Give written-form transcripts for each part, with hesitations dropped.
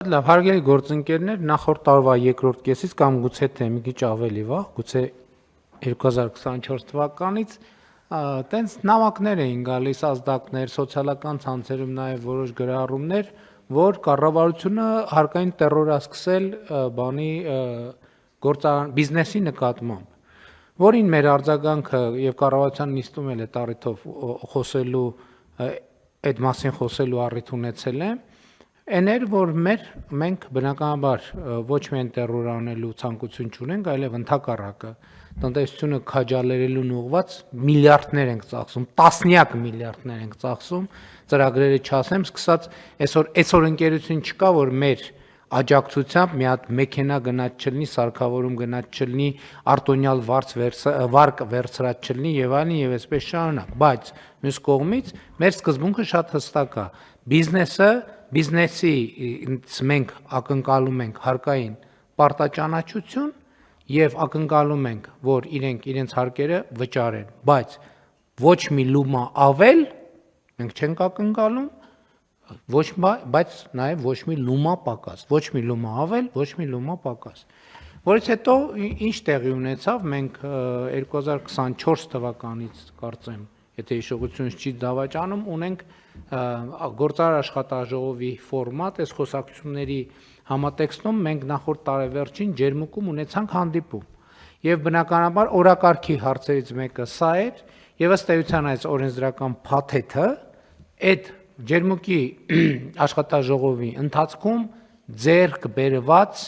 Լավ, հարգելի գործընկերներ, նախորդ տարվա երկրորդ կեսից կամ գուցե թե մի քիչ ավելի վաղ, գուցե 2024 թվականից տենց նամակներ էին գալիս, ազդակներ, սոցիալական ցանցերում նաև որոշ գրառումներ, որ կառավարությունը հարկային տերոր է սկսել բանի բիզնեսի նկատմամբ, որին մեր արձագանքը եւ կառավարության նիստում էլ այդ առիթով խոսելու այդ մասին խոսելու առիթ ունեցել եմ, այն էր, որ մենք բնականաբար ոչ միայն տերոր անելու ցանկություն չունենք, այլև ընդհակառակը տնտեսությունը քաջալերելուն ուղղված միլիարդներ ենք ծախսում, տասնյակ միլիարդներ ենք ծախսում, ծրագրերը չասեմ, սկսած այսօր ընկերություն չկա, որ մեր աջակցությամբ մի հատ մեքենա գնաց չլինի, սարքավորում գնաց չլինի, արտոնյալ վարկ վերցրած չլինի եւ այլն եւ այսպես շարունակ, բայց մյուս կողմից մեր սկզբունքը շատ հստակ է, բիզնեսի մենք ակնկալում ենք հարկային պարտաճանաչություն եւ ակնկալում ենք, որ իրենց հարկերը վճարեն, բայց ոչ մի լումա ավել մենք չենք ակնկալում, բայց նաեւ ոչ մի լումա պակաս, ոչ մի լումա ավել, ոչ մի լումա պակաս։ Որից հետո ինչ տեղի ունեցավ, մենք 2024 թվականից կարծեմ, եթե հիշողությունս չի դավաճանում, ունենք գործարար աշխատաժողովի ֆորմատ, այս խոսակցությունների համատեքստում մենք նախորդ տարեվերջին ջերմուկում ունեցանք հանդիպում։ Եվ բնականաբար օրակարգի հարցերից մեկը սա էր, եւ ըստ էության այս օրենսդրական փաթեթը այդ ջերմուկի աշխատաժողովի ընթացքում ձեռք բերված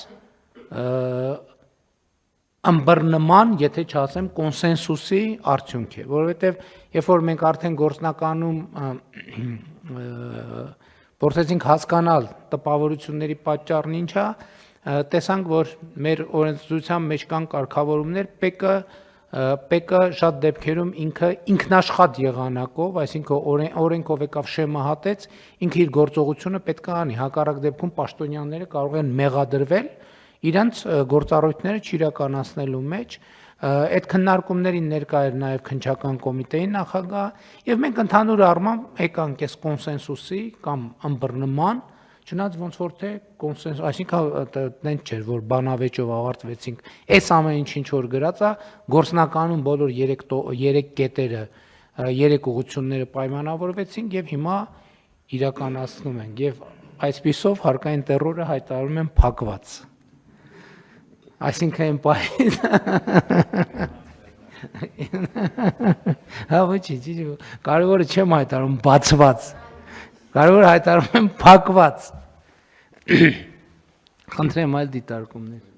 ըմբռնման, եթե չասեմ կոնսենսուսի արդյունք է, որովհետև երբ որ մենք արդեն գործնականում փորձեցինք հասկանալ տպավորությունների պատճառն ինչ է, տեսանք, որ մեր օրենսդրության մեջ կան կարգավորումներ, ՊԵԿ-ը շատ դեպքերում ինքնաշխատ եղանակով, այսինքն օրենքով եկավ շեմահատեց, ինքը իր գործողությունը պետք է անի, հակառակ դեպքում պաշտոնյաները կարող են մեղադրվել իրենց գործառույթները չիրականացնելու մեջ, այդ քննարկումներին ներկա էր նաև քննչական կոմիտեի նախագահ, եւ մենք ընդհանուր առմամբ եկանք այս կոնսենսուսի կամ ըմբռնման, չնայած ոնց որ թե կոնսենսուս, այսինքն տենց չէր, որ բանավեճով ավարտվեցինք, այս ամեն ինչ որ գրած է, գործնականում բոլոր 3 կետերը, 3 ուղղությունները պայմանավորվեցին եւ հիմա իրականացնում ենք եւ այսպիսով հարկային տերորը հայտարարում են փակված։ Այսինքն պայից հա ոչինչ, կարևորը չեմ հայտարարում բացված, կարևորը հայտարարում եմ փակված։ Խնդրեմ այլ դիտարկումներ։